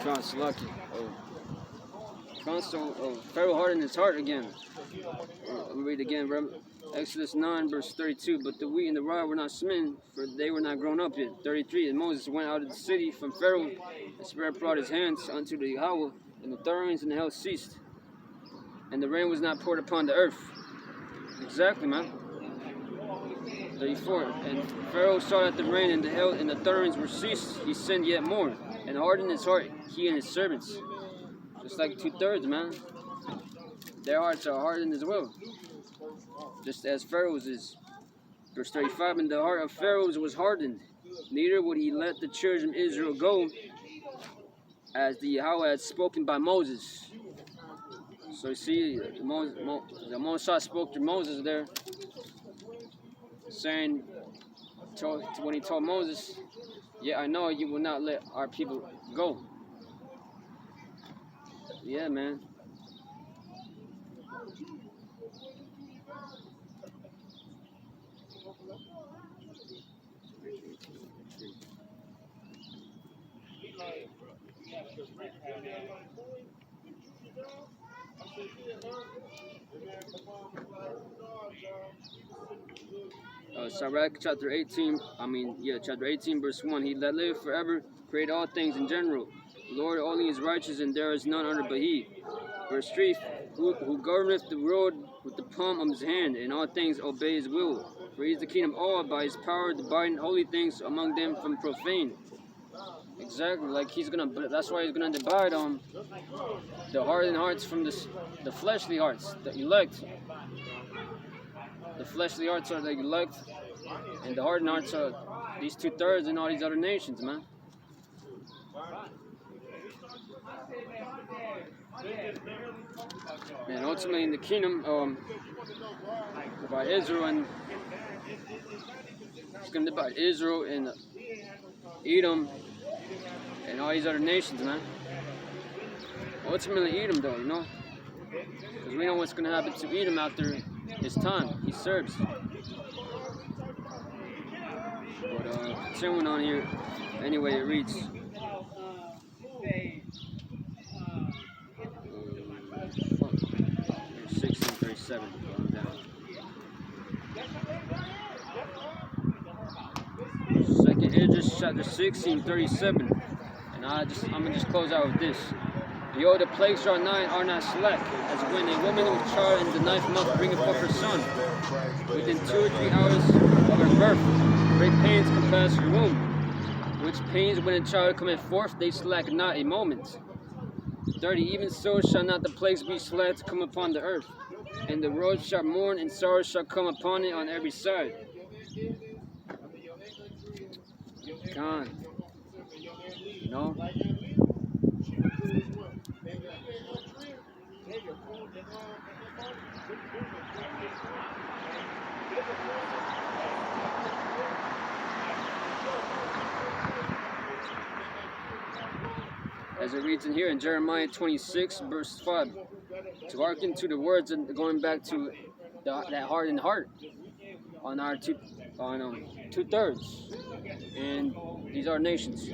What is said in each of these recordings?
God's lucky. So Pharaoh hardened his heart again. Let me read again, bro. Exodus 9, verse 32. But the wheat and the rye were not smitten, for they were not grown up yet. 33. And Moses went out of the city from Pharaoh, and Spirit brought his hands unto the Yahweh, and the thunderings and the hail ceased, and the rain was not poured upon the earth. Exactly, man. 34. And Pharaoh saw that the rain and the hail and the thunderings were ceased. He sinned yet more, and hardened his heart, he and his servants. Just like 2/3, man. Their hearts are hardened as well, just as Pharaoh's is. Verse 35, and the heart of Pharaoh was hardened, neither would he let the children of Israel go, as the Yahweh had spoken by Moses. So you see, the Moshe spoke to Moses there, saying, when he told Moses, yeah, I know you will not let our people go. Yeah, man. Sirach chapter 18, chapter 18, verse 1. He that liveth forever create all things in general. The Lord only is righteous, and there is none other but he. Verse 3, who governeth the world with the palm of his hand, and all things obey his will. For he is the king of all, by his power dividing holy things among them from profane. Exactly, like that's why he's gonna divide the hardened hearts from the fleshly hearts, the elect. The fleshly hearts are the elect, and the hardened hearts are these 2/3 and all these other nations, man. And ultimately in the kingdom, by Israel, and it's going to divide Israel and Edom and all these other nations, man. Ultimately Edom, though, you know, because we know what's going to happen to Edom after his time. He serves. But continuing on here, anyway, it reads. 16:37. Going down. Second Esdras chapter 16:37, and I'm gonna just close out with this. Behold, the plagues are nigh, are not slack, as when a woman with child in the ninth month bringeth forth her son. Within 2 or 3 hours of her birth, great pains compass her womb. Which pains when a child cometh forth, they slack not a moment. 30. Even so shall not the plagues be slack to come upon the earth, and the world shall mourn, and sorrow shall come upon it on every side. God, you know. As it reads in here in Jeremiah 26, verse 5, to hearken to the words, and going back to that hardened heart on our 2/3, and these are nations.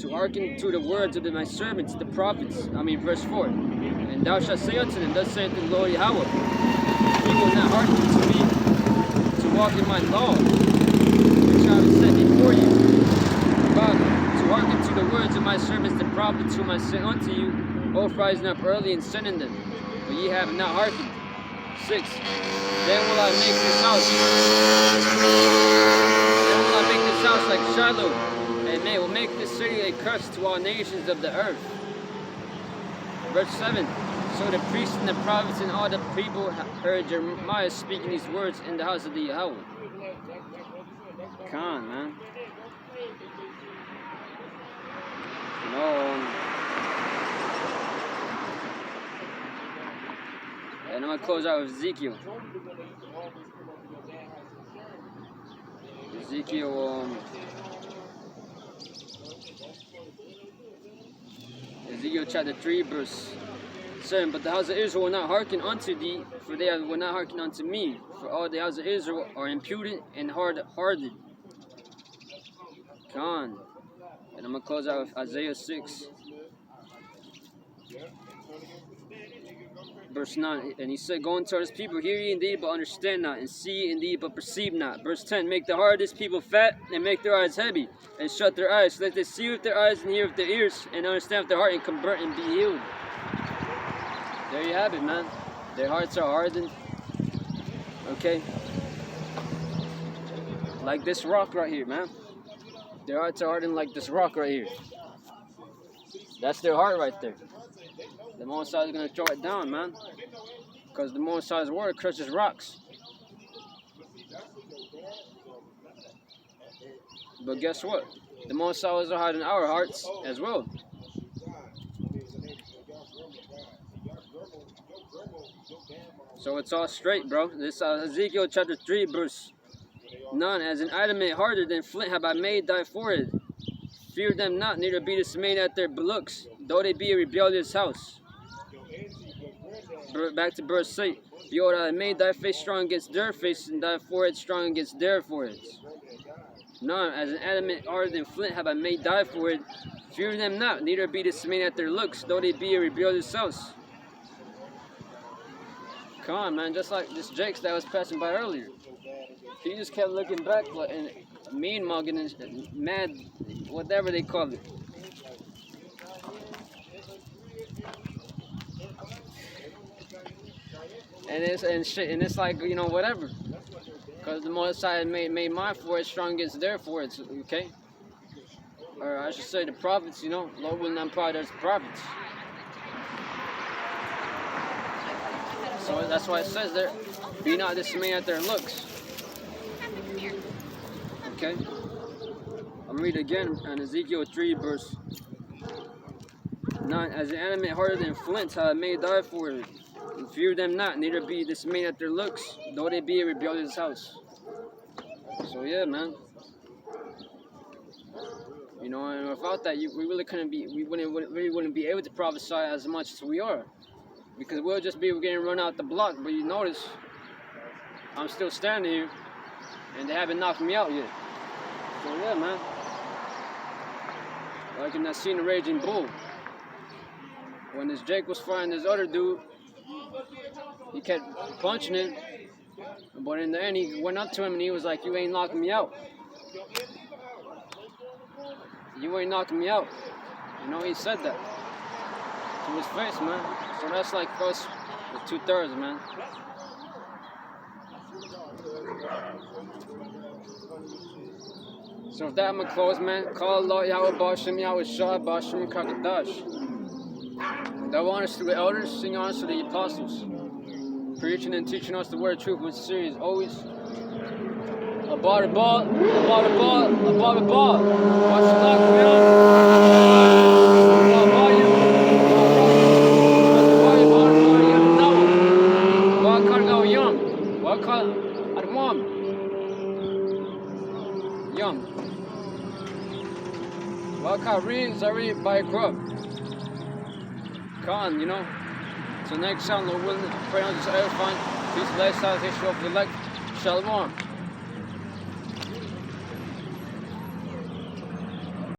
To hearken to the words of my servants, the prophets. Verse 4. And thou shalt say unto them, thus saith the Lord Yahweh, he will not hearken to me to walk in my law, which I have set before you. But to hearken to the words of my servants, the prophets, whom I sent unto you, both rising up early and sending them. But ye have not hearkened. 6. Then will I make this house like Shiloh, and they will make this city a curse to all nations of the earth. Verse 7. So the priests and the prophets and all the people heard Jeremiah speaking these words in the house of the Yahweh. Come on, man. You know, and I'm going to close out with Ezekiel. Ezekiel chapter 3, verse 7. But the house of Israel will not hearken unto thee, for they will not hearken unto me. For all the house of Israel are impudent and hard-hearted. Gone. And I'm going to close out with Isaiah 6, verse 9. And he said, go unto his people, hear ye indeed, but understand not, and see ye indeed, but perceive not. Verse 10, make the heart of this people fat, and make their eyes heavy, and shut their eyes, so that they see with their eyes and hear with their ears, and understand with their heart, and convert and be healed. There you have it, man. Their hearts are hardened. Okay? Like this rock right here, man. Their hearts are hardened like this rock right here. That's their heart right there. The Most High is going to throw it down, man. Because the Most High's word crushes rocks. But guess what? The Most High is hardening our hearts as well. So it's all straight, bro. This Ezekiel chapter 3, verse 9. As an adamant harder than flint have I made thy forehead. Fear them not, neither be dismayed at their looks, though they be a rebellious house. Back to verse 8. Behold, I have made thy face strong against their faces, and thy forehead strong against their foreheads. 9. As an adamant harder than flint have I made thy forehead. Fear them not, neither be dismayed at their looks, though they be a rebellious house. Come on, man, just like this Jakes that was passing by earlier. He just kept looking back and mean mugging and mad, whatever they call it. And it's like, you know, whatever. Because the Most High made my forehead strong against their foreheads, okay? Or I should say the prophets, you know, Lord will not pride as prophets. So that's why it says there, be not dismayed at their looks. Okay? I'm reading again on Ezekiel 3, verse 9. As an adamant harder than flint have I made thy forehead. And fear them not, neither be dismayed at their looks, though they be a rebellious house. So yeah, man. You know, and without that, we really couldn't be, we wouldn't be able to prophesy as much as we are. Because we'll just be getting run out the block. But you notice, I'm still standing here, and they haven't knocked me out yet. So yeah, man. Like in that scene of Raging Bull, when this Jake was fighting this other dude, he kept punching him, but in the end he went up to him and he was like, you ain't knocking me out. You ain't knocking me out. You know, he said that to his face, man. So that's like us with 2/3, man. So with that, I'm going to close, man. Call Allah, Yahweh, Bashim, Yahweh, Shah, Bashim, Kakadash. That want us to the elders, sing on us to the apostles. Preaching and teaching us the word of truth with serious always. Abba the ball, abba the ball, abba the ball. Watch the lock, Zari by Grub. Khan, you know. So next time, Lord willing, pray on this edifying. Peace, lifestyle, history of the elect. Shalom.